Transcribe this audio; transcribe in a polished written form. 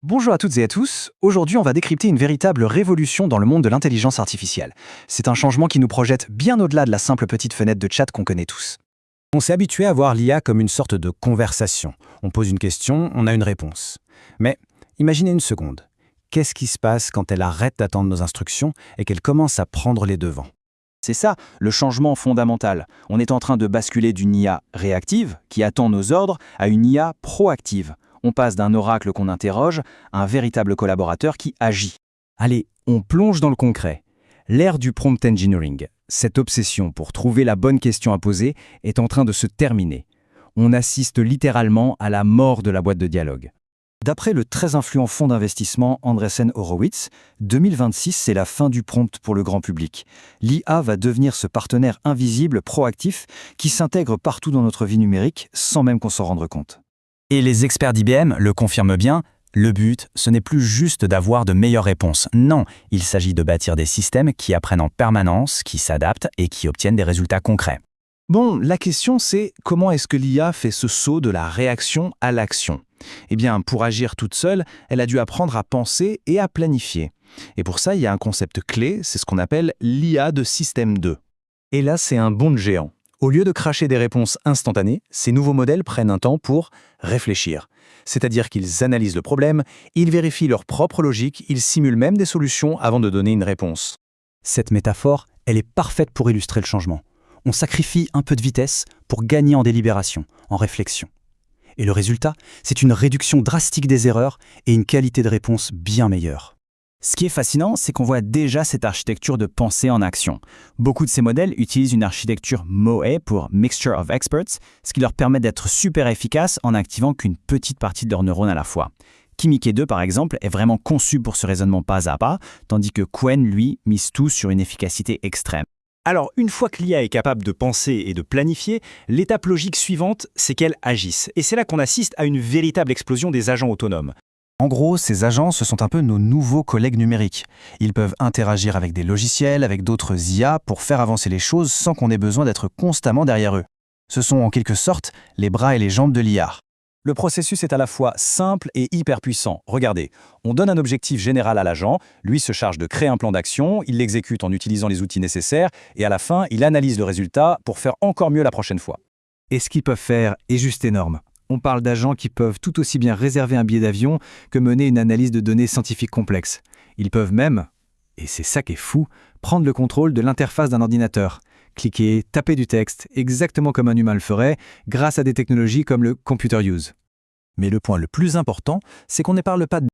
Bonjour à toutes et à tous. Aujourd'hui, on va décrypter une véritable révolution dans le monde de l'intelligence artificielle. C'est un changement qui nous projette bien au-delà de la simple petite fenêtre de chat qu'on connaît tous. On s'est habitué à voir l'IA comme une sorte de conversation. On pose une question, on a une réponse. Mais imaginez une seconde. Qu'est-ce qui se passe quand elle arrête d'attendre nos instructions et qu'elle commence à prendre les devants? C'est ça, le changement fondamental. On est en train de basculer d'une IA réactive, qui attend nos ordres, à une IA proactive. On passe d'un oracle qu'on interroge à un véritable collaborateur qui agit. Allez, on plonge dans le concret. L'ère du prompt engineering, cette obsession pour trouver la bonne question à poser, est en train de se terminer. On assiste littéralement à la mort de la boîte de dialogue. D'après le très influent fonds d'investissement Andreessen Horowitz, 2026, c'est la fin du prompt pour le grand public. L'IA va devenir ce partenaire invisible, proactif, qui s'intègre partout dans notre vie numérique sans même qu'on s'en rende compte. Et les experts d'IBM le confirment bien, le but, ce n'est plus juste d'avoir de meilleures réponses. Non, il s'agit de bâtir des systèmes qui apprennent en permanence, qui s'adaptent et qui obtiennent des résultats concrets. Bon, la question c'est comment est-ce que l'IA fait ce saut de la réaction à l'action? Eh bien, pour agir toute seule, elle a dû apprendre à penser et à planifier. Et pour ça, il y a un concept clé, c'est ce qu'on appelle l'IA de système 2. Et là, c'est un bond de géant. Au lieu de cracher des réponses instantanées, ces nouveaux modèles prennent un temps pour réfléchir. C'est-à-dire qu'ils analysent le problème, ils vérifient leur propre logique, ils simulent même des solutions avant de donner une réponse. Cette métaphore, elle est parfaite pour illustrer le changement. On sacrifie un peu de vitesse pour gagner en délibération, en réflexion. Et le résultat, c'est une réduction drastique des erreurs et une qualité de réponse bien meilleure. Ce qui est fascinant, c'est qu'on voit déjà cette architecture de pensée en action. Beaucoup de ces modèles utilisent une architecture MOE pour Mixture of Experts, ce qui leur permet d'être super efficaces en n'activant qu'une petite partie de leurs neurones à la fois. Kimi K2, par exemple, est vraiment conçu pour ce raisonnement pas à pas, tandis que Qwen, lui, mise tout sur une efficacité extrême. Alors, une fois que l'IA est capable de penser et de planifier, l'étape logique suivante, c'est qu'elle agisse. Et c'est là qu'on assiste à une véritable explosion des agents autonomes. En gros, ces agents, ce sont un peu nos nouveaux collègues numériques. Ils peuvent interagir avec des logiciels, avec d'autres IA pour faire avancer les choses sans qu'on ait besoin d'être constamment derrière eux. Ce sont en quelque sorte les bras et les jambes de l'IA. Le processus est à la fois simple et hyper puissant. Regardez, on donne un objectif général à l'agent, lui se charge de créer un plan d'action, il l'exécute en utilisant les outils nécessaires, et à la fin, il analyse le résultat pour faire encore mieux la prochaine fois. Et ce qu'ils peuvent faire est juste énorme. On parle d'agents qui peuvent tout aussi bien réserver un billet d'avion que mener une analyse de données scientifiques complexes. Ils peuvent même, et c'est ça qui est fou, prendre le contrôle de l'interface d'un ordinateur. Cliquer, taper du texte, exactement comme un humain le ferait, grâce à des technologies comme le computer use. Mais le point le plus important, c'est qu'on ne parle pas